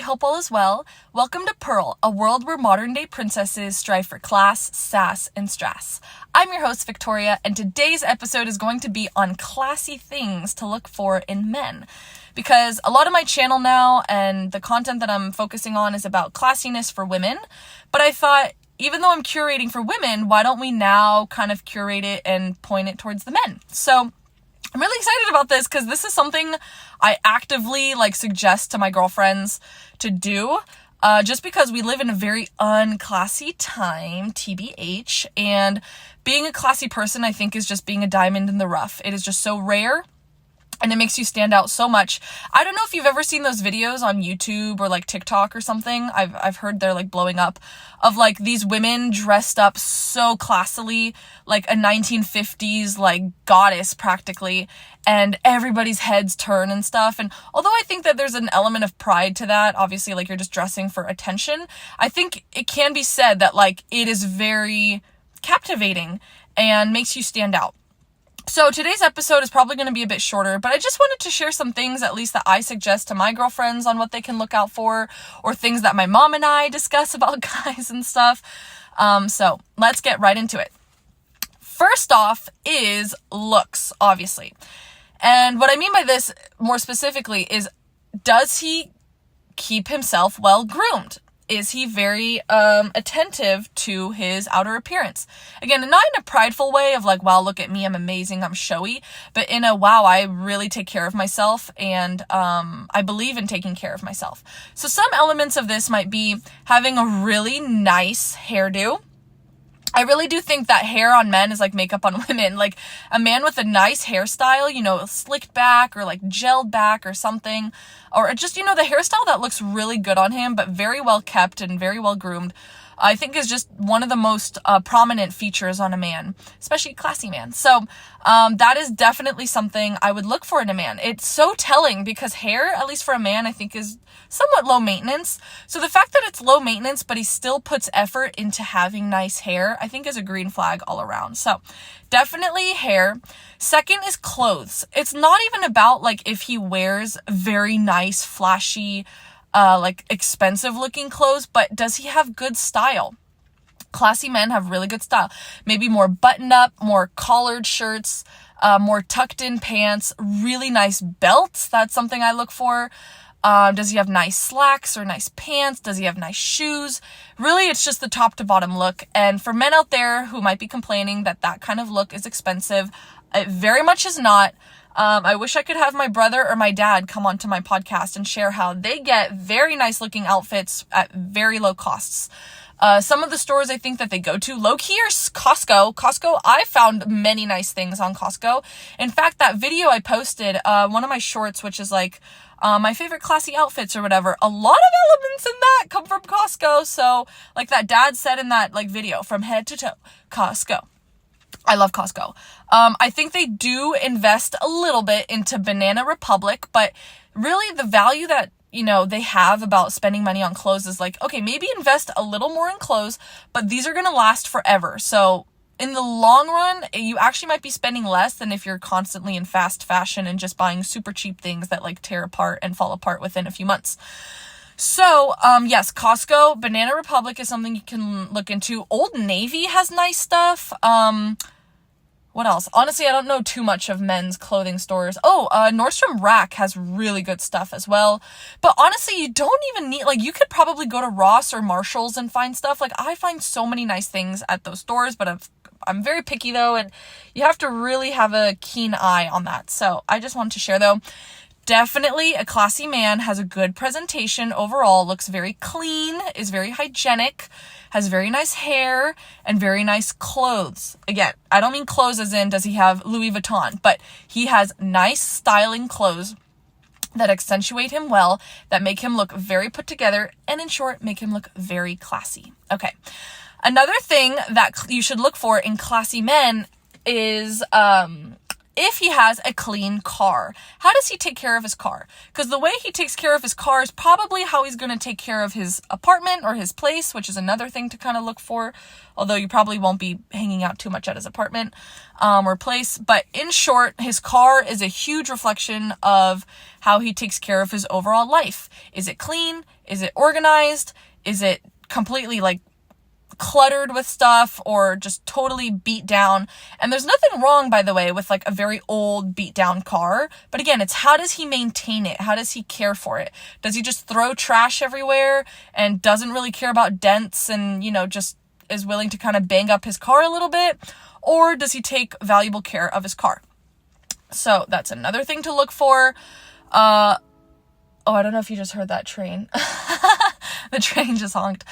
hope all is well. Welcome to Pearl, a world where modern-day princesses strive for class, sass, and strass. I'm your host, Victoria, and today's episode is going to be on classy things to look for in men. Because a lot of my channel now and the content that I'm focusing on is about classiness for women, but I thought, even though I'm curating for women, why don't we now kind of curate it and point it towards the men? So I'm really excited about this because this is something I actively suggest to my girlfriends to do, just because we live in a very unclassy time, TBH, and being a classy person, I think, is just being a diamond in the rough. It is just so rare. And it makes you stand out so much. I don't know if you've ever seen those videos on YouTube or TikTok or something. I've heard they're blowing up of these women dressed up so classily, like a 1950s goddess practically, and everybody's heads turn and stuff. And although I think that there's an element of pride to that, obviously you're just dressing for attention, I think it can be said that it is very captivating and makes you stand out. So today's episode is probably going to be a bit shorter, but I just wanted to share some things at least that I suggest to my girlfriends on what they can look out for, or things that my mom and I discuss about guys and stuff. So let's get right into it. First off is looks, obviously. And what I mean by this more specifically is, does he keep himself well groomed? Is he very attentive to his outer appearance? Again, not in a prideful way of wow, look at me, I'm amazing, I'm showy, but in a wow, I really take care of myself, and I believe in taking care of myself. So some elements of this might be having a really nice hairdo. I really do think that hair on men is like makeup on women. A man with a nice hairstyle, slicked back or gelled back or something, or just, the hairstyle that looks really good on him, but very well kept and very well groomed, I think is just one of the most prominent features on a man, especially a classy man. So that is definitely something I would look for in a man. It's so telling because hair, at least for a man, I think is somewhat low maintenance. So the fact that it's low maintenance, but he still puts effort into having nice hair, I think is a green flag all around. So definitely hair. Second is clothes. It's not even about if he wears very nice, flashy, expensive looking clothes, but does he have good style? Classy men have really good style. Maybe more buttoned up, more collared shirts, more tucked in pants, really nice belts. That's something I look for. Does he have nice slacks or nice pants? Does he have nice shoes? Really, it's just the top to bottom look. And for men out there who might be complaining that that kind of look is expensive, it very much is not. I wish I could have my brother or my dad come onto my podcast and share how they get very nice looking outfits at very low costs. Some of the stores I think that they go to, low-key, are Costco. Costco, I found many nice things on Costco. In fact, that video I posted, one of my shorts, which is my favorite classy outfits or whatever, a lot of elements in that come from Costco. So that dad said in that video, from head to toe, Costco. I love Costco. I think they do invest a little bit into Banana Republic, but really the value that, they have about spending money on clothes is okay, maybe invest a little more in clothes, but these are going to last forever. So in the long run, you actually might be spending less than if you're constantly in fast fashion and just buying super cheap things that tear apart and fall apart within a few months. So, yes, Costco, Banana Republic is something you can look into. Old Navy has nice stuff. What else? Honestly, I don't know too much of men's clothing stores. Nordstrom Rack has really good stuff as well. But honestly, you don't even need, you could probably go to Ross or Marshall's and find stuff. I find so many nice things at those stores, but I'm very picky though, and you have to really have a keen eye on that. So I just wanted to share though. Definitely a classy man has a good presentation overall, looks very clean, is very hygienic, has very nice hair, and very nice clothes. Again, I don't mean clothes as in does he have Louis Vuitton, but he has nice styling clothes that accentuate him well, that make him look very put together, and in short, make him look very classy. Okay. Another thing that you should look for in classy men is if he has a clean car. How does he take care of his car? Because the way he takes care of his car is probably how he's going to take care of his apartment or his place, which is another thing to kind of look for, although you probably won't be hanging out too much at his apartment or place. But in short, his car is a huge reflection of how he takes care of his overall life. Is it clean? Is it organized? Is it completely like cluttered with stuff, or just totally beat down? And there's nothing wrong, by the way, with like a very old beat down car, but again, it's how does he maintain it? How does he care for it? Does he just throw trash everywhere and doesn't really care about dents and, just is willing to kind of bang up his car a little bit? Or does he take valuable care of his car? So that's another thing to look for. I don't know if you just heard that train. The train just honked.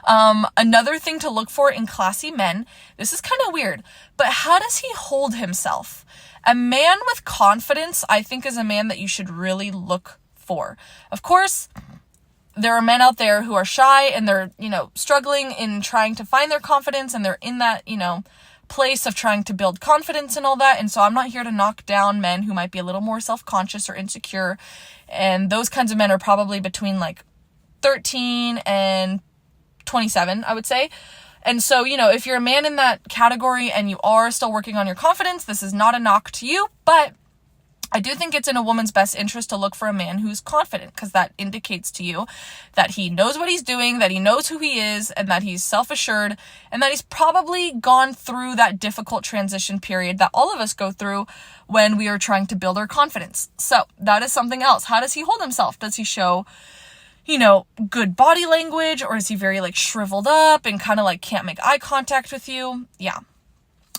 Another thing to look for in classy men, this is kind of weird, but how does he hold himself? A man with confidence, I think, is a man that you should really look for. Of course, there are men out there who are shy and they're, struggling in trying to find their confidence, and they're in that, place of trying to build confidence and all that. And so I'm not here to knock down men who might be a little more self-conscious or insecure. And those kinds of men are probably between like 13 and 27, I would say. And so, if you're a man in that category and you are still working on your confidence, this is not a knock to you, but I do think it's in a woman's best interest to look for a man who's confident, because that indicates to you that he knows what he's doing, that he knows who he is, and that he's self-assured, and that he's probably gone through that difficult transition period that all of us go through when we are trying to build our confidence. So that is something else. How does he hold himself? Does he show, good body language, or is he very like shriveled up and kind of like can't make eye contact with you? Yeah.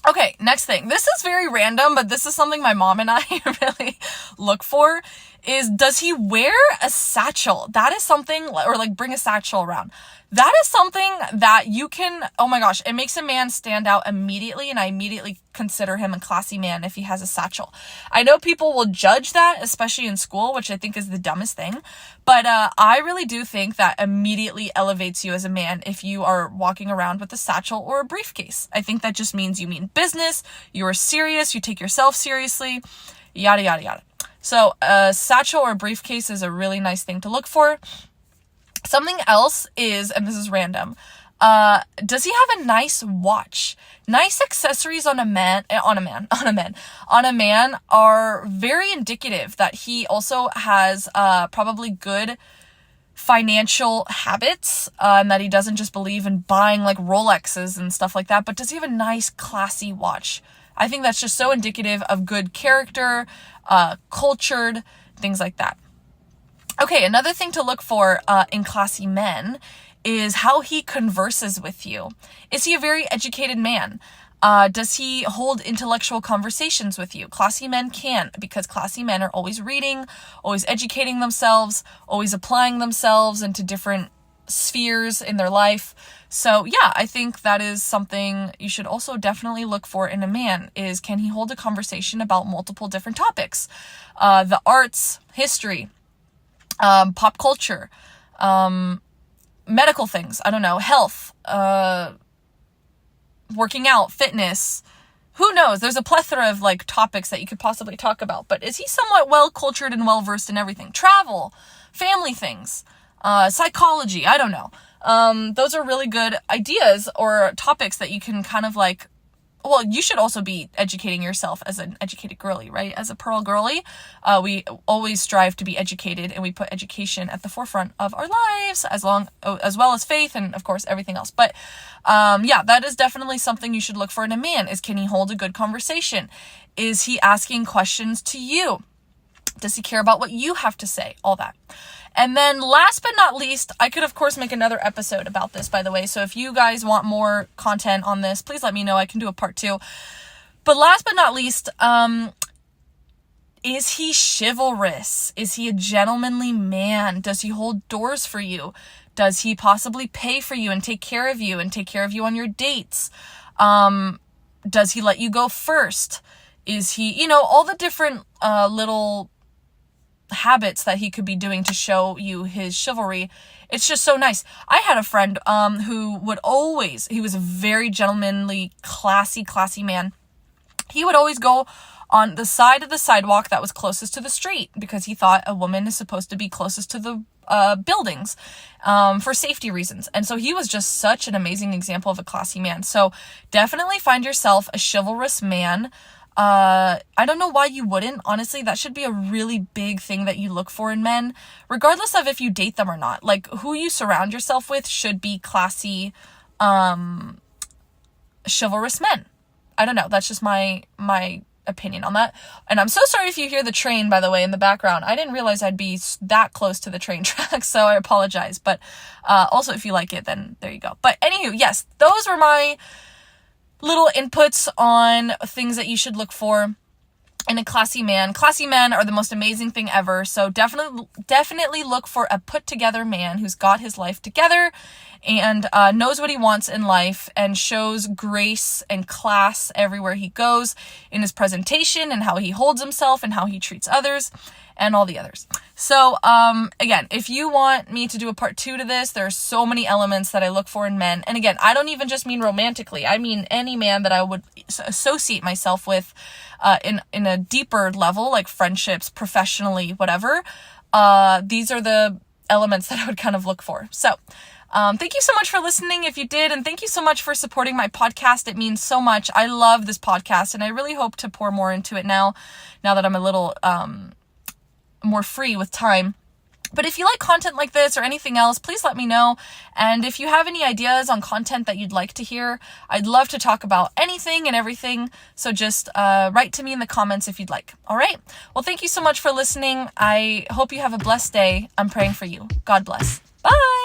Okay, next thing. This is very random, but this is something my mom and I really look for, is does he wear a satchel? That is something, or like bring a satchel around. That is something that you can, oh my gosh, it makes a man stand out immediately, and I immediately consider him a classy man if he has a satchel. I know people will judge that, especially in school, which I think is the dumbest thing, but I really do think that immediately elevates you as a man if you are walking around with a satchel or a briefcase. I think that just means you mean business, you are serious, you take yourself seriously, yada, yada, yada. So a satchel or a briefcase is a really nice thing to look for. Something else is, and this is random, does he have a nice watch? Nice accessories on a man are very indicative that he also has probably good financial habits, and that he doesn't just believe in buying like Rolexes and stuff like that, but does he have a nice classy watch? I think that's just so indicative of good character, cultured, things like that. Okay, another thing to look for in classy men is how he converses with you. Is he a very educated man? Does he hold intellectual conversations with you? Classy men can, because classy men are always reading, always educating themselves, always applying themselves into different spheres in their life. So yeah, I think that is something you should also definitely look for in a man, is can he hold a conversation about multiple different topics? The arts, history, pop culture, medical things, I don't know, health, working out, fitness, who knows? There's a plethora of like topics that you could possibly talk about, but is he somewhat well-cultured and well-versed in everything? Travel, family things, psychology, I don't know. Those are really good ideas or topics that you can kind of like, well, you should also be educating yourself as an educated girly, right? As a Pearl girly, we always strive to be educated, and we put education at the forefront of our lives, as well as faith and of course everything else. But yeah, that is definitely something you should look for in a man, is can he hold a good conversation? Is he asking questions to you? Does he care about what you have to say? All that. And then last but not least, I could of course make another episode about this, by the way. So if you guys want more content on this, please let me know. I can do a part 2. But last but not least, is he chivalrous? Is he a gentlemanly man? Does he hold doors for you? Does he possibly pay for you and take care of you on your dates? Does he let you go first? Is he, all the different little habits that he could be doing to show you his chivalry. It's just so nice. I had a friend who would always, he was a very gentlemanly, classy man. He would always go on the side of the sidewalk that was closest to the street, because he thought a woman is supposed to be closest to the buildings for safety reasons. And so he was just such an amazing example of a classy man. So definitely find yourself a chivalrous man. I don't know why you wouldn't. Honestly, that should be a really big thing that you look for in men, regardless of if you date them or not. Like, who you surround yourself with should be classy, chivalrous men. I don't know. That's just my opinion on that. And I'm so sorry if you hear the train, by the way, in the background. I didn't realize I'd be that close to the train tracks, so I apologize. But also, if you like it, then there you go. But anywho, yes, those were my little inputs on things that you should look for in a classy man. Classy men are the most amazing thing ever. So definitely look for a put together man who's got his life together and knows what he wants in life and shows grace and class everywhere he goes in his presentation and how he holds himself and how he treats others and all the others. So, again, if you want me to do a part 2 to this, there are so many elements that I look for in men. And again, I don't even just mean romantically. I mean any man that I would associate myself with in a deeper level, like friendships, professionally, whatever. These are the elements that I would kind of look for. So, thank you so much for listening if you did, and thank you so much for supporting my podcast. It means so much. I love this podcast, and I really hope to pour more into it now that I'm a little more free with time. But if you like content like this or anything else, please let me know. And if you have any ideas on content that you'd like to hear, I'd love to talk about anything and everything. So just write to me in the comments if you'd like. All right. Well, thank you so much for listening. I hope you have a blessed day. I'm praying for you. God bless. Bye.